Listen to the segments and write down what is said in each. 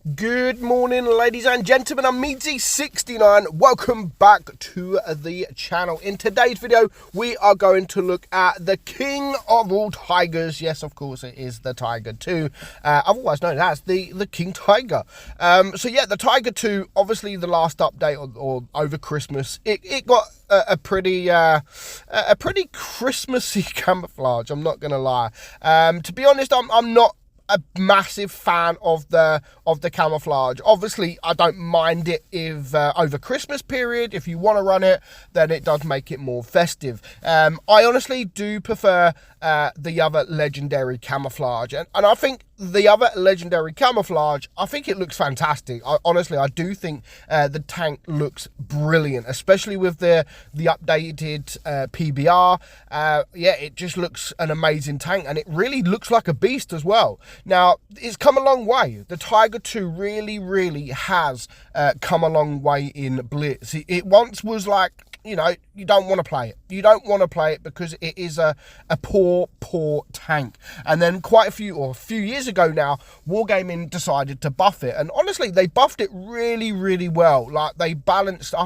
Good morning, ladies and gentlemen. I'm meadsyreplays. Welcome back to the channel. In today's video, we are going to look at the king of all tigers. Yes, of course, it is the Tiger 2, otherwise known as the King Tiger. So yeah, the Tiger 2, obviously the last update or over Christmas, it got a pretty Christmassy camouflage. I'm not gonna lie. To be honest, I'm not a massive fan of the camouflage. Obviously, I don't mind it if over Christmas period, if you want to run it, then it does make it more festive. I honestly do prefer the other legendary camouflage, and I think the other legendary camouflage, I think it looks fantastic. Honestly, I do think the tank looks brilliant, especially with the updated PBR. Yeah, it just looks an amazing tank, and it really looks like a beast as well. Now, it's come a long way. The Tiger 2 really has come a long way in Blitz. It once was like, you know, you don't want to play it. You don't want to play it because it is a poor tank. And then quite a few years ago now, Wargaming decided to buff it. And honestly, they buffed it really well. Like, I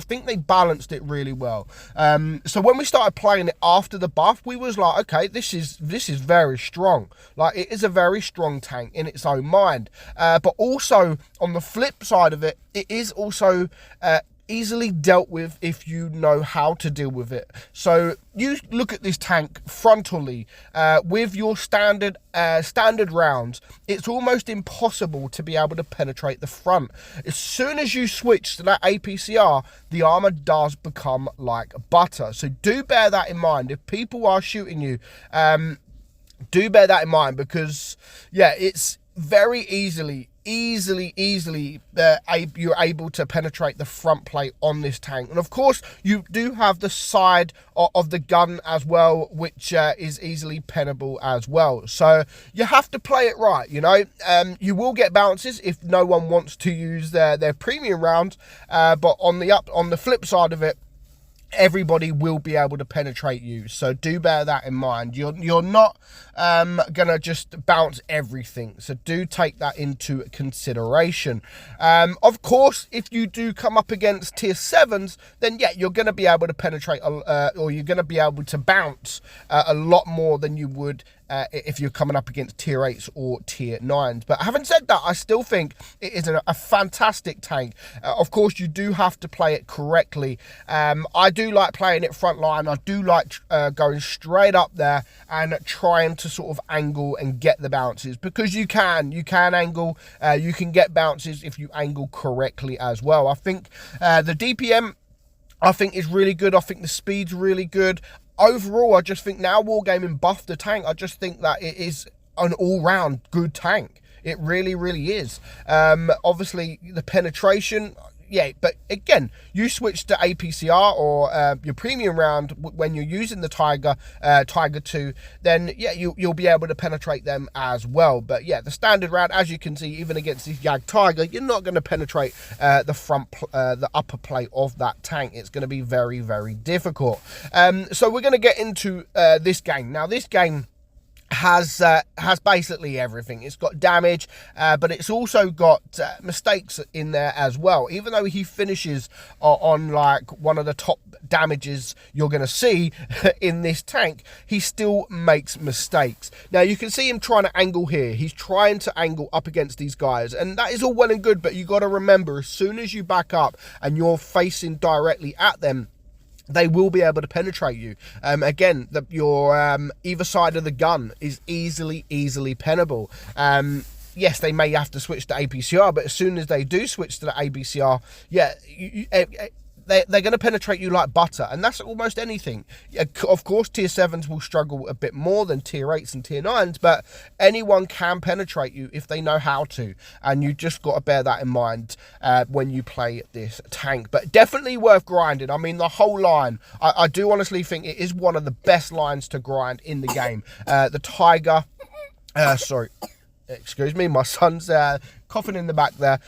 think they balanced it really well. So when we started playing it after the buff, we was like, okay, this is very strong. Like, it is a very strong tank in its own mind. But also, on the flip side of it, it is also easily dealt with if you know how to deal with it. So you look at this tank frontally with your standard rounds. It's almost impossible to be able to penetrate the front. As soon as you switch to that APCR, the armor does become like butter. So do bear that in mind. If people are shooting you, do bear that in mind, because yeah, it's very easily you're able to penetrate the front plate on this tank. And of course, you do have the side of the gun as well, which is easily penable as well. So you have to play it right, you know. You will get bounces if no one wants to use their premium rounds, but on the flip side of it, everybody will be able to penetrate you. So do bear that in mind. You're not gonna just bounce everything, so do take that into consideration. Of course, if you do come up against tier 7s, then yeah, you're gonna be able to penetrate or you're gonna be able to bounce a lot more than you would if you're coming up against tier 8s or tier 9s. But having said that, I still think it is a fantastic tank. Of course, you do have to play it correctly. I do like playing it front line. I do like going straight up there and trying to sort of angle and get the bounces, because you can angle, you can get bounces if you angle correctly as well. I think the DPM, I think, is really good. I think the speed's really good. Overall, I just think now Wargaming buffed the tank. I just think that it is an all-round good tank. It really is. Obviously, the penetration, yeah, but again, you switch to APCR or your premium round when you're using the Tiger 2, then yeah, you'll be able to penetrate them as well. But yeah, the standard round, as you can see, even against this Jag Tiger, you're not going to penetrate the upper plate of that tank. It's going to be very difficult. So we're going to get into this game. Now, this game has basically everything. It's got damage, but it's also got mistakes in there as well. Even though he finishes on like one of the top damages you're going to see in this tank, he still makes mistakes. Now, you can see him trying to angle here. He's trying to angle up against these guys, and that is all well and good, but you got to remember, as soon as you back up and you're facing directly at them, they will be able to penetrate you. Again, your either side of the gun is easily penable. Yes, they may have to switch to APCR, but as soon as they do switch to the APCR, yeah, they're going to penetrate you like butter, and that's almost anything. Of course, tier 7s will struggle a bit more than tier 8s and tier 9s, but anyone can penetrate you if they know how to, and you just got to bear that in mind when you play this tank. But definitely worth grinding. I mean, the whole line, I do honestly think it is one of the best lines to grind in the game. The Tiger, sorry, excuse me, my son's coughing in the back there.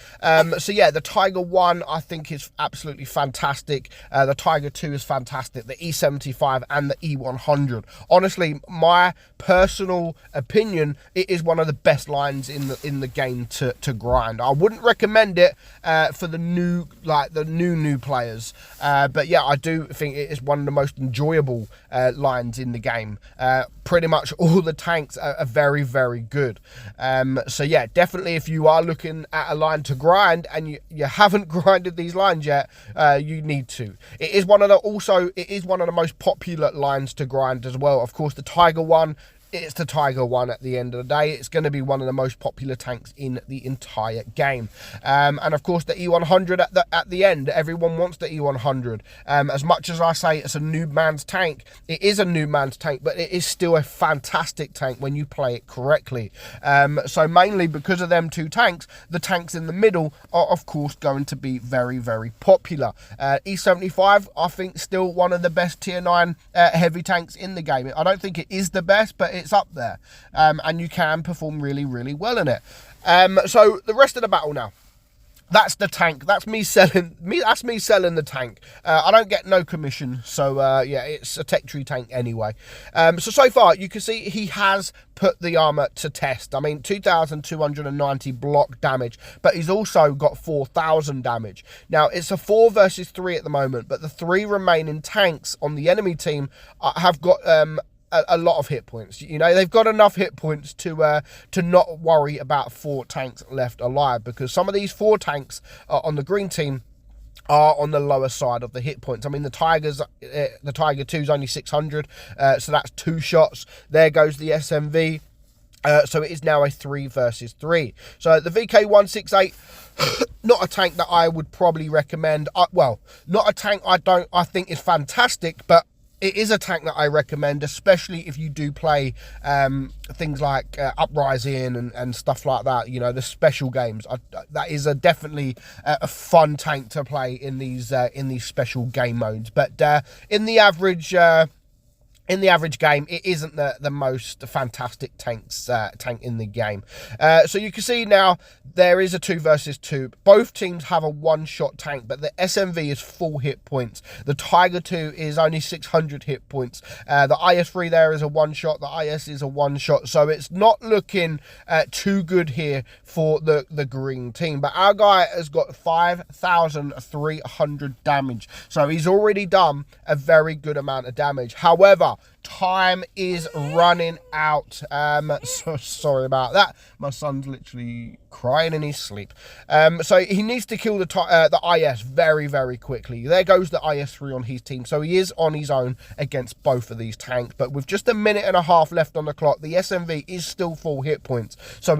So yeah, the Tiger 1 I think is absolutely fantastic. The Tiger 2 is fantastic. The E75 and the E100. Honestly, my personal opinion, it is one of the best lines in the game to grind. I wouldn't recommend it for the new players, but yeah, I do think it is one of the most enjoyable lines in the game. Pretty much all the tanks are very, very good. So yeah, definitely if you are looking at a line to grind and you haven't grinded these lines yet, you need to. It is one of the most popular lines to grind as well. Of course, the Tiger 1, it's the Tiger 1 at the end of the day. It's going to be one of the most popular tanks in the entire game. And of course, the E100 at the end. Everyone wants the E100. As much as I say it's a noob man's tank, it is a noob man's tank, but it is still a fantastic tank when you play it correctly. So mainly because of them two tanks, the tanks in the middle are, of course, going to be very, very popular. E75, I think, still one of the best tier 9 heavy tanks in the game. I don't think it is the best, but it's up there, and you can perform really, really well in it. So the rest of the battle now. That's the tank. That's me selling the tank. I don't get no commission, so yeah, it's a tech tree tank anyway. So far you can see he has put the armor to test. I mean, 2,290 block damage, but he's also got 4,000 damage. Now it's a 4 versus 3 at the moment, but the 3 remaining tanks on the enemy team have got a lot of hit points. You know, they've got enough hit points to not worry about 4 tanks left alive, because some of these 4 tanks on the green team are on the lower side of the hit points. I mean, the Tiger 2 is only 600, so that's 2 shots. There goes the SMV. So it is now a 3 versus 3. So the VK168, not a tank that I would probably recommend. Well, not a tank I think is fantastic, but it is a tank that I recommend, especially if you do play things like Uprising and stuff like that. You know, the special games. That is definitely a fun tank to play in these special game modes. But in the average game, it isn't the most fantastic tank in the game. So you can see now there is a 2 versus 2. Both teams have a 1-shot tank, but the SMV is full hit points. The Tiger 2 is only 600 hit points. The IS-3 there is a 1-shot. The IS is a 1-shot. So it's not looking too good here for the green team. But our guy has got 5,300 damage. So he's already done a very good amount of damage. However, time is running out. So sorry about that. My son's literally crying in his sleep. So he needs to kill the IS very, very quickly. There goes the IS-3 on his team. So he is on his own against both of these tanks. But with just a minute and a half left on the clock, the SMV is still full hit points. So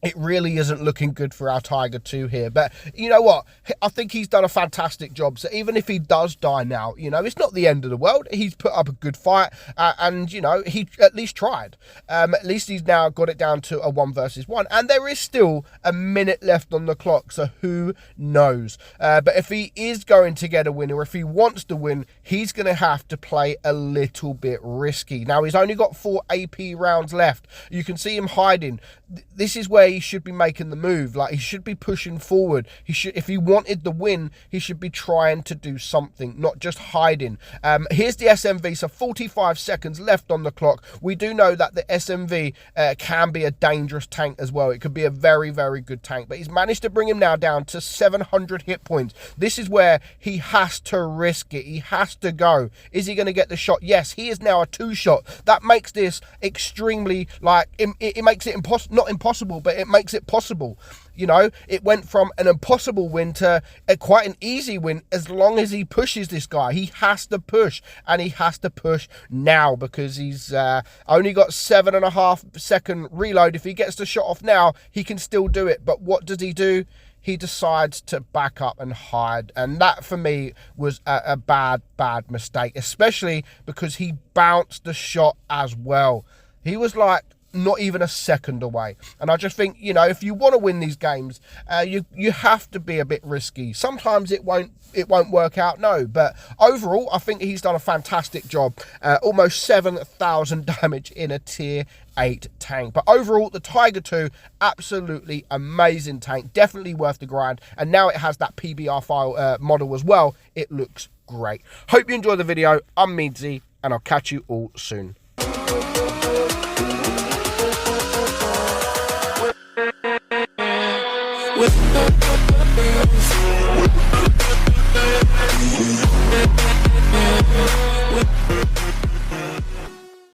it really isn't looking good for our Tiger 2 here. But you know what? I think he's done a fantastic job. So even if he does die now, you know, it's not the end of the world. He's put up a good fight. And, you know, he at least tried. At least he's now got it down to a 1 versus 1. And there is still a minute left on the clock. So who knows? But if he is going to get a win, or if he wants to win, he's going to have to play a little bit risky. Now, he's only got 4 AP rounds left. You can see him hiding. This is where he should be making the move. Like, he should be pushing forward. If he wanted the win, he should be trying to do something, not just hiding. Here's the SMV. So 45 seconds left on the clock. We do know that the SMV can be a dangerous tank as well. It could be a very, very good tank. But he's managed to bring him now down to 700 hit points. This is where he has to risk it. He has to go. Is he going to get the shot? Yes, he is now a 2-shot. That makes this extremely, like, it makes it not impossible, but it makes it possible. You know, it went from an impossible win to quite an easy win as long as he pushes this guy. He has to push, and he has to push now, because he's only got 7.5 second reload. If he gets the shot off now, he can still do it. But what does he do? He decides to back up and hide. And that, for me, was a bad mistake, especially because he bounced the shot as well. He was like not even a second away. And I just think, you know, if you want to win these games, you have to be a bit risky. Sometimes it won't work out, no, but overall I think he's done a fantastic job. Almost 7,000 damage in a tier 8 tank. But overall, the Tiger 2, absolutely amazing tank, definitely worth the grind. And now it has that PBR file model as well. It looks great. Hope you enjoyed the video. I'm Meadsy, and I'll catch you all soon. With